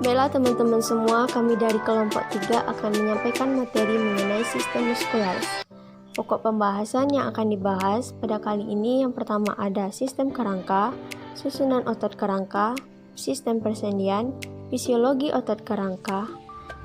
Baiklah teman-teman semua, kami dari kelompok 3 akan menyampaikan materi mengenai sistem muskularis. Pokok pembahasan yang akan dibahas pada kali ini yang pertama ada sistem kerangka, susunan otot kerangka, sistem persendian, fisiologi otot kerangka,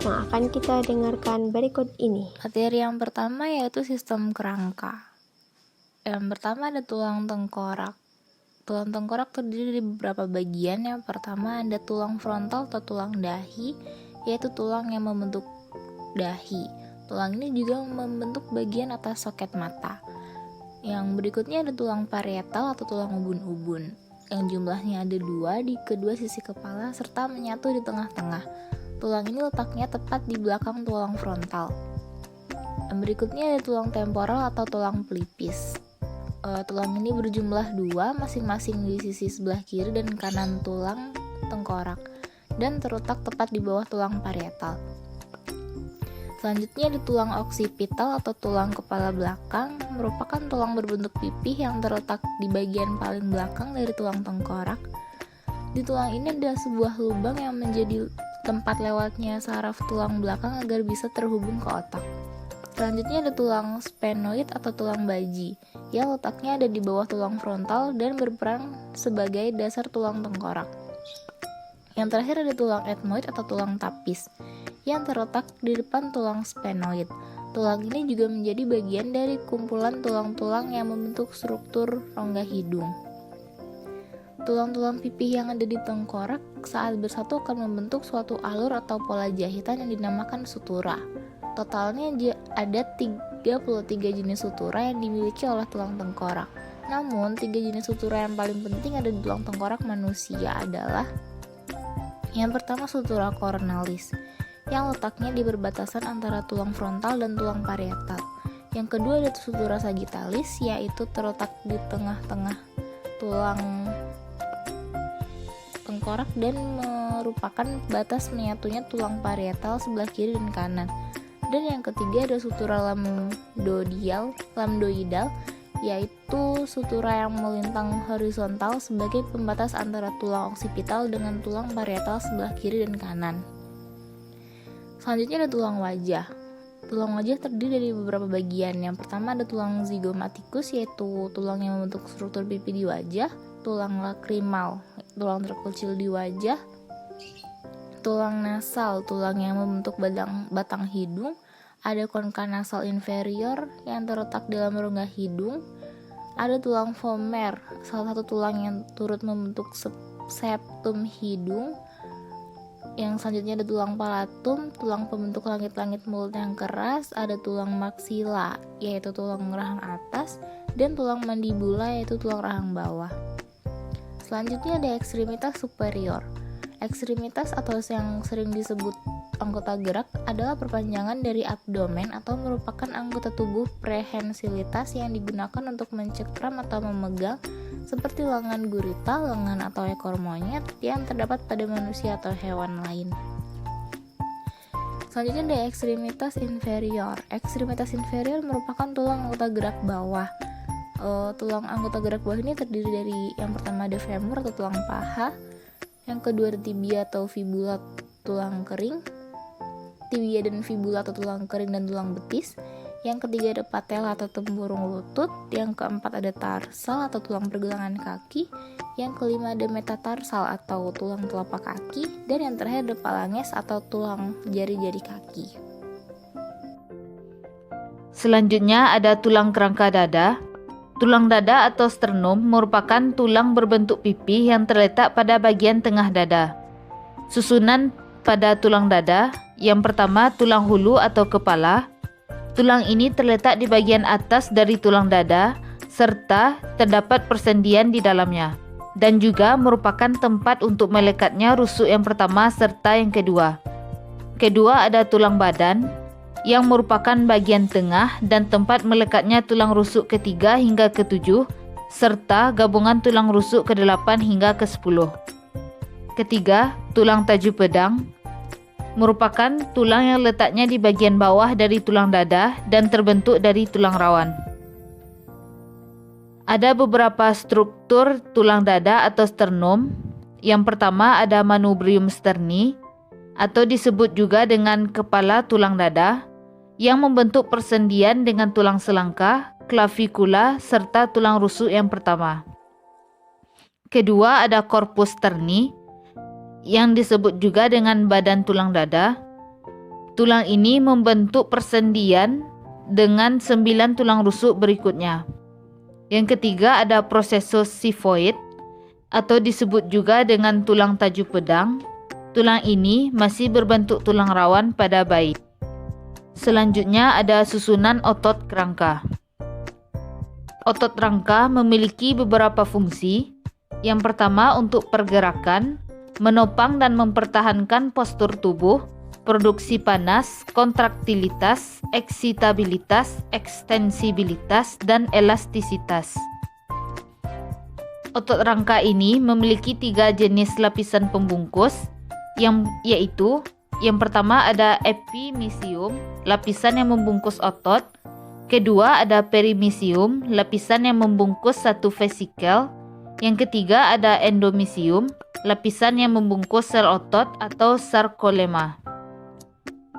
yang akan kita dengarkan berikut ini. Materi yang pertama yaitu sistem kerangka. Yang pertama ada tulang tengkorak. Tulang tengkorak terdiri dari beberapa bagian. Yang pertama ada tulang frontal atau tulang dahi, yaitu tulang yang membentuk dahi. Tulang ini juga membentuk bagian atas soket mata. Yang berikutnya ada tulang parietal atau tulang ubun-ubun, yang jumlahnya ada 2 di kedua sisi kepala serta menyatu di tengah-tengah. Tulang ini letaknya tepat di belakang tulang frontal. Yang berikutnya ada tulang temporal atau tulang pelipis. Tulang ini berjumlah 2 masing-masing di sisi sebelah kiri dan kanan tulang tengkorak dan terletak tepat di bawah tulang parietal. Selanjutnya ada tulang oksipital atau tulang kepala belakang, merupakan tulang berbentuk pipih yang terletak di bagian paling belakang dari tulang tengkorak. Di tulang ini ada sebuah lubang yang menjadi tempat lewatnya saraf tulang belakang agar bisa terhubung ke otak. Selanjutnya ada tulang sphenoid atau tulang baji, yang letaknya ada di bawah tulang frontal dan berperan sebagai dasar tulang tengkorak. Yang terakhir ada tulang ethmoid atau tulang tapis, yang terletak di depan tulang sphenoid. Tulang ini juga menjadi bagian dari kumpulan tulang-tulang yang membentuk struktur rongga hidung. Tulang-tulang pipih yang ada di tengkorak saat bersatu akan membentuk suatu alur atau pola jahitan yang dinamakan sutura. Totalnya ada 33 jenis sutura yang dimiliki oleh tulang tengkorak. Namun, 3 jenis sutura yang paling penting ada di tulang tengkorak manusia adalah yang pertama sutura coronalis, yang letaknya di perbatasan antara tulang frontal dan tulang parietal. Yang kedua ada sutura sagittalis, yaitu terletak di tengah-tengah tulang tengkorak dan merupakan batas menyatunya tulang parietal sebelah kiri dan kanan. Dan yang ketiga ada sutura lambdoidal, yaitu sutura yang melintang horizontal sebagai pembatas antara tulang oksipital dengan tulang parietal sebelah kiri dan kanan. Selanjutnya ada tulang wajah. Tulang wajah terdiri dari beberapa bagian. Yang pertama ada tulang zygomaticus, yaitu tulang yang membentuk struktur pipi di wajah, tulang lacrimal, tulang terkecil di wajah, tulang nasal, tulang yang membentuk batang hidung, ada konka nasal inferior yang terletak dalam rongga hidung, ada tulang vomer, salah satu tulang yang turut membentuk septum hidung. Yang selanjutnya ada tulang palatum, tulang pembentuk langit-langit mulut yang keras, ada tulang maxilla, yaitu tulang rahang atas, dan tulang mandibula, yaitu tulang rahang bawah. Selanjutnya ada ekstremitas superior. Ekstremitas atau yang sering disebut anggota gerak adalah perpanjangan dari abdomen atau merupakan anggota tubuh prehensilitas yang digunakan untuk mencengkram atau memegang, seperti lengan gurita, lengan atau ekor monyet yang terdapat pada manusia atau hewan lain. Selanjutnya ada ekstremitas inferior. Ekstremitas inferior merupakan tulang anggota gerak bawah. Tulang anggota gerak bawah ini terdiri dari yang pertama ada femur atau tulang paha, yang kedua ada tibia atau fibula tulang kering, tibia dan fibula atau tulang kering dan tulang betis. Yang ketiga ada patella atau tempurung lutut. Yang keempat ada tarsal atau tulang pergelangan kaki. Yang kelima ada metatarsal atau tulang telapak kaki. Dan yang terakhir ada phalanges atau tulang jari-jari kaki. Selanjutnya ada tulang kerangka dada. Tulang dada atau sternum merupakan tulang berbentuk pipi yang terletak pada bagian tengah dada. Susunan pada tulang dada, yang pertama tulang hulu atau kepala. Tulang ini terletak di bagian atas dari tulang dada serta terdapat persendian di dalamnya, dan juga merupakan tempat untuk melekatnya rusuk yang pertama serta yang kedua. Kedua ada tulang badan, yang merupakan bagian tengah dan tempat melekatnya tulang rusuk ketiga hingga ketujuh, serta gabungan tulang rusuk ke-8 hingga ke-10. Ketiga, tulang taju pedang, merupakan tulang yang letaknya di bagian bawah dari tulang dada dan terbentuk dari tulang rawan. Ada beberapa struktur tulang dada atau sternum. Yang pertama ada manubrium sterni, atau disebut juga dengan kepala tulang dada, yang membentuk persendian dengan tulang selangka, klavikula, serta tulang rusuk yang pertama. Kedua ada corpus sterni, yang disebut juga dengan badan tulang dada. Tulang ini membentuk persendian dengan 9 tulang rusuk berikutnya. Yang ketiga ada processus xiphoid, atau disebut juga dengan tulang taju pedang. Tulang ini masih berbentuk tulang rawan pada bayi. Selanjutnya ada susunan otot kerangka. Otot rangka memiliki beberapa fungsi. Yang pertama untuk pergerakan, menopang dan mempertahankan postur tubuh, produksi panas, kontraktilitas, eksitabilitas, ekstensibilitas, dan elastisitas. Otot rangka ini memiliki 3 jenis lapisan pembungkus, yaitu yang pertama ada epimysium, lapisan yang membungkus otot. Kedua ada perimysium, lapisan yang membungkus satu vesikel. Yang ketiga ada endomysium, lapisan yang membungkus sel otot atau sarkolema.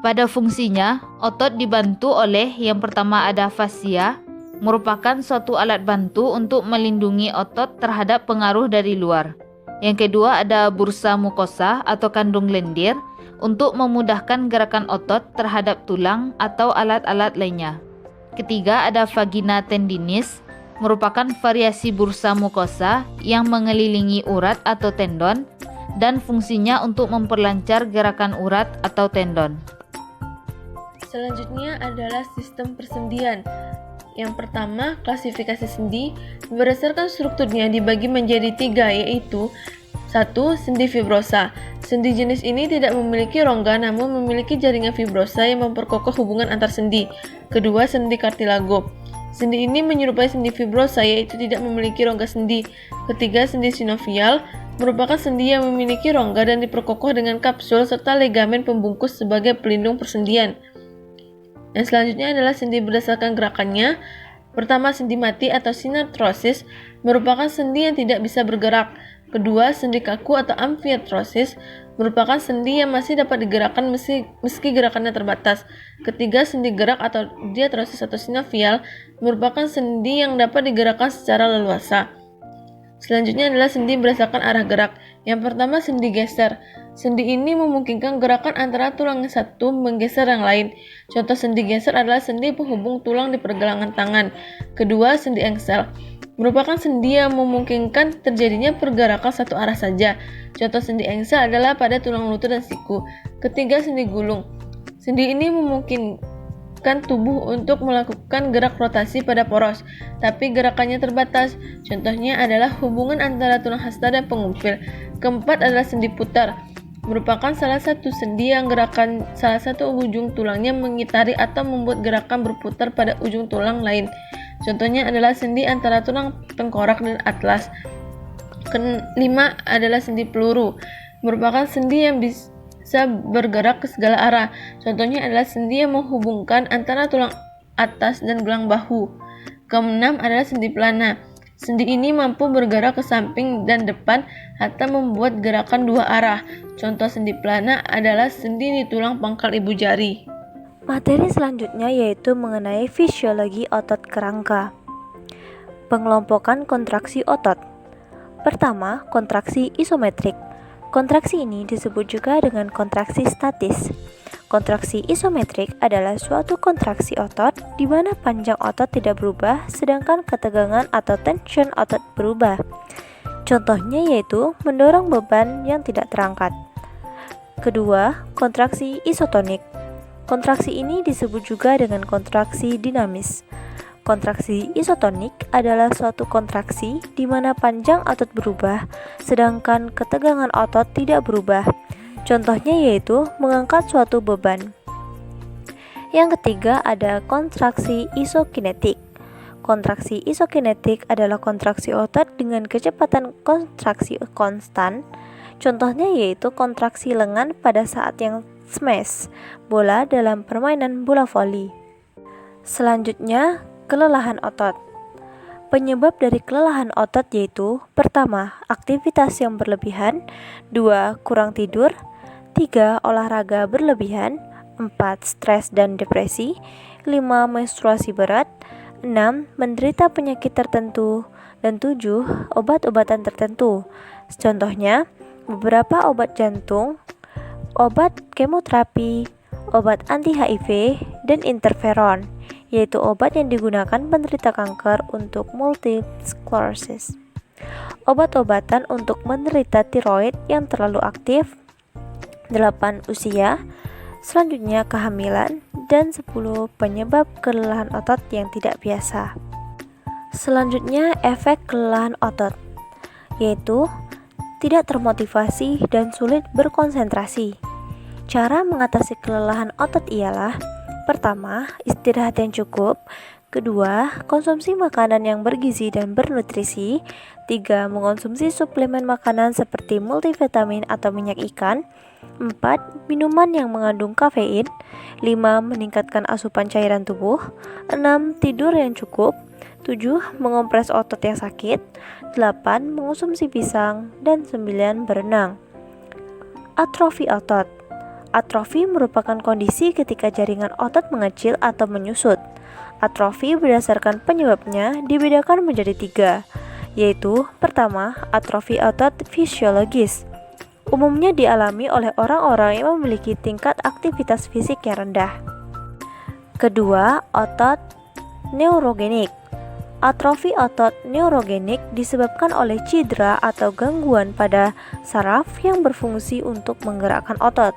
Pada fungsinya, otot dibantu oleh yang pertama ada fascia, merupakan suatu alat bantu untuk melindungi otot terhadap pengaruh dari luar. Yang kedua ada bursa mukosa atau kandung lendir untuk memudahkan gerakan otot terhadap tulang atau alat-alat lainnya. Ketiga ada vagina tendinis, merupakan variasi bursa mukosa yang mengelilingi urat atau tendon dan fungsinya untuk memperlancar gerakan urat atau tendon. Selanjutnya adalah sistem persendian. Yang pertama, klasifikasi sendi berdasarkan strukturnya dibagi menjadi 3, yaitu 1. Sendi fibrosa. Sendi jenis ini tidak memiliki rongga namun memiliki jaringan fibrosa yang memperkokoh hubungan antar sendi. Kedua, sendi kartilago. Sendi ini menyerupai sendi fibrosa yaitu tidak memiliki rongga sendi. Ketiga, sendi sinovial merupakan sendi yang memiliki rongga dan diperkokoh dengan kapsul serta legamen pembungkus sebagai pelindung persendian. Yang selanjutnya adalah sendi berdasarkan gerakannya. Pertama, sendi mati atau sinartrosis merupakan sendi yang tidak bisa bergerak. Kedua, sendi kaku atau amfiartrosis merupakan sendi yang masih dapat digerakkan meski gerakannya terbatas. Ketiga, sendi gerak atau diatrosis atau sinovial merupakan sendi yang dapat digerakkan secara leluasa. Selanjutnya adalah sendi berdasarkan arah gerak. Yang pertama, sendi geser. Sendi ini memungkinkan gerakan antara tulang yang satu menggeser yang lain. Contoh sendi geser adalah sendi penghubung tulang di pergelangan tangan. Kedua, sendi engsel merupakan sendi yang memungkinkan terjadinya pergerakan satu arah saja. Contoh sendi engsel adalah pada tulang lutut dan siku. Ketiga, sendi gulung. Sendi ini memungkinkan tubuh untuk melakukan gerak rotasi pada poros, tapi gerakannya terbatas. Contohnya adalah hubungan antara tulang hasta dan pengumpil. Keempat adalah sendi putar. Merupakan salah satu sendi yang gerakan salah satu ujung tulangnya mengitari atau membuat gerakan berputar pada ujung tulang lain. Contohnya adalah sendi antara tulang tengkorak dan atlas. Kelima adalah sendi peluru. Merupakan sendi yang bisa bergerak ke segala arah. Contohnya adalah sendi yang menghubungkan antara tulang atas dan gelang bahu. Keenam adalah sendi pelana. Sendi ini mampu bergerak ke samping dan depan atau membuat gerakan dua arah. Contoh sendi pelana adalah sendi di tulang pangkal ibu jari. Materi selanjutnya yaitu mengenai fisiologi otot kerangka. Pengelompokan kontraksi otot. Pertama, kontraksi isometrik. Kontraksi ini disebut juga dengan kontraksi statis. Kontraksi isometrik adalah suatu kontraksi otot di mana panjang otot tidak berubah sedangkan ketegangan atau tension otot berubah. Contohnya yaitu mendorong beban yang tidak terangkat. Kedua, kontraksi isotonik. Kontraksi ini disebut juga dengan kontraksi dinamis. Kontraksi isotonik adalah suatu kontraksi di mana panjang otot berubah sedangkan ketegangan otot tidak berubah. Contohnya yaitu mengangkat suatu beban. Yang ketiga ada kontraksi isokinetik. Kontraksi isokinetik adalah kontraksi otot dengan kecepatan kontraksi konstan. Contohnya yaitu kontraksi lengan pada saat yang smash bola dalam permainan bola voli. Selanjutnya, kelelahan otot. Penyebab dari kelelahan otot yaitu: pertama, aktivitas yang berlebihan, 2, kurang tidur, 3, olahraga berlebihan, 4, stres dan depresi, 5, menstruasi berat, 6, menderita penyakit tertentu, dan 7, obat-obatan tertentu. Contohnya, beberapa obat jantung, obat kemoterapi, obat anti-HIV, dan interferon, yaitu obat yang digunakan penderita kanker untuk multiple sclerosis. Obat-obatan untuk menderita tiroid yang terlalu aktif. 8, usia. Selanjutnya kehamilan. Dan 10, penyebab kelelahan otot yang tidak biasa. Selanjutnya efek kelelahan otot, yaitu tidak termotivasi dan sulit berkonsentrasi. Cara mengatasi kelelahan otot ialah: pertama, istirahat yang cukup. Kedua, konsumsi makanan yang bergizi dan bernutrisi. 3, mengonsumsi suplemen makanan seperti multivitamin atau minyak ikan. 4, minuman yang mengandung kafein. 5, meningkatkan asupan cairan tubuh. 6, tidur yang cukup. 7, mengompres otot yang sakit. 8, mengonsumsi pisang. Dan 9, berenang. Atrofi otot. Atrofi merupakan kondisi ketika jaringan otot mengecil atau menyusut. Atrofi berdasarkan penyebabnya dibedakan menjadi 3, yaitu: pertama, atrofi otot fisiologis. Umumnya dialami oleh orang-orang yang memiliki tingkat aktivitas fisik yang rendah. Kedua, otot neurogenik. Atrofi otot neurogenik disebabkan oleh cedera atau gangguan pada saraf yang berfungsi untuk menggerakkan otot.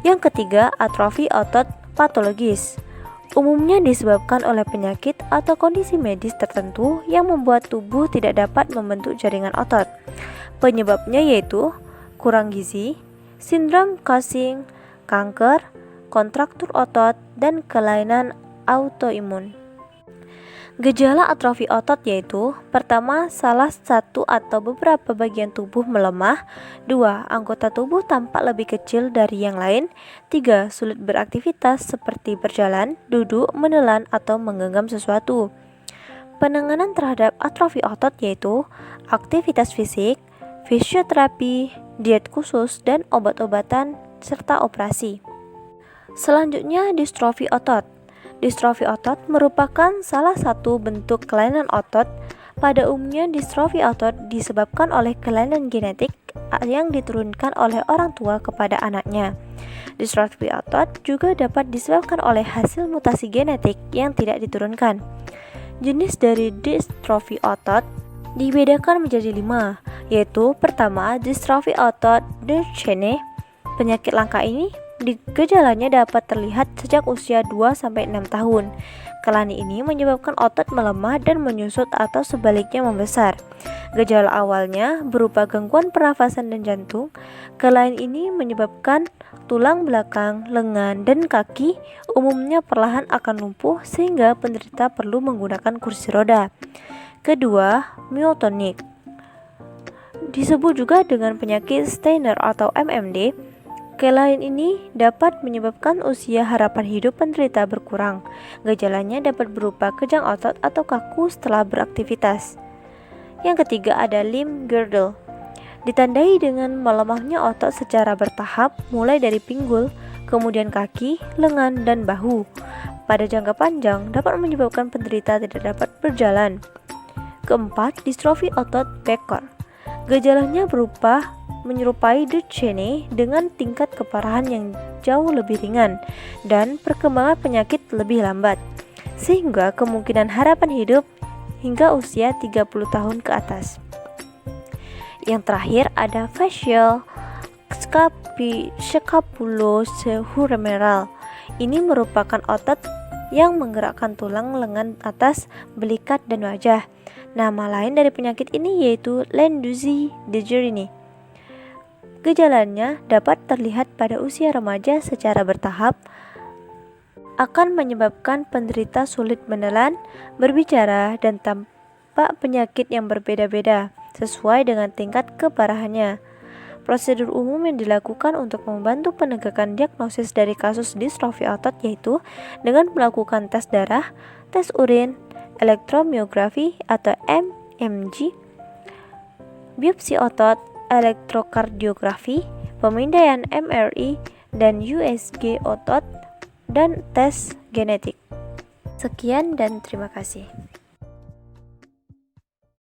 Yang ketiga, atrofi otot patologis. Umumnya disebabkan oleh penyakit atau kondisi medis tertentu yang membuat tubuh tidak dapat membentuk jaringan otot. Penyebabnya yaitu kurang gizi, sindrom Cushing, kanker, kontraktur otot, dan kelainan autoimun. Gejala atrofi otot yaitu: pertama, salah satu atau beberapa bagian tubuh melemah. 2, anggota tubuh tampak lebih kecil dari yang lain. 3, sulit beraktivitas seperti berjalan, duduk, menelan, atau menggenggam sesuatu. Penanganan terhadap atrofi otot yaitu aktivitas fisik, fisioterapi, diet khusus, dan obat-obatan, serta operasi. Selanjutnya, distrofi otot. Distrofi otot merupakan salah satu bentuk kelainan otot. Pada umumnya, distrofi otot disebabkan oleh kelainan genetik yang diturunkan oleh orang tua kepada anaknya. Distrofi otot juga dapat disebabkan oleh hasil mutasi genetik yang tidak diturunkan. Jenis dari distrofi otot dibedakan menjadi 5, yaitu: pertama, distrofi otot Duchenne. Penyakit langka ini gejalanya dapat terlihat sejak usia 2-6 tahun. Kelainan ini menyebabkan otot melemah dan menyusut atau sebaliknya membesar. Gejala awalnya berupa gangguan pernafasan dan jantung. Kelainan ini menyebabkan tulang belakang, lengan, dan kaki umumnya perlahan akan lumpuh sehingga penderita perlu menggunakan kursi roda. Kedua, myotonik. Disebut juga dengan penyakit Steiner atau MMD. Kelainan ini dapat menyebabkan usia harapan hidup penderita berkurang. Gejalanya dapat berupa kejang otot atau kaku setelah beraktivitas. Yang ketiga ada limb girdle. Ditandai dengan melemahnya otot secara bertahap mulai dari pinggul, kemudian kaki, lengan, dan bahu. Pada jangka panjang dapat menyebabkan penderita tidak dapat berjalan. Keempat, distrofi otot Becker. Gejalanya berupa menyerupai Duchenne dengan tingkat keparahan yang jauh lebih ringan dan perkembangan penyakit lebih lambat, sehingga kemungkinan harapan hidup hingga usia 30 tahun ke atas. Yang terakhir ada facial scapulohumeral. Ini merupakan otot yang menggerakkan tulang lengan atas, belikat, dan wajah. Nama lain dari penyakit ini yaitu Landausi-Dejerini. Gejalanya dapat terlihat pada usia remaja secara bertahap, akan menyebabkan penderita sulit menelan, berbicara, dan tampak penyakit yang berbeda-beda sesuai dengan tingkat keparahannya. Prosedur umum yang dilakukan untuk membantu penegakan diagnosis dari kasus distrofi otot yaitu dengan melakukan tes darah, tes urin, elektromiografi atau EMG, biopsi otot, elektrokardiografi, pemindaian MRI, dan USG otot, dan tes genetik. Sekian dan terima kasih.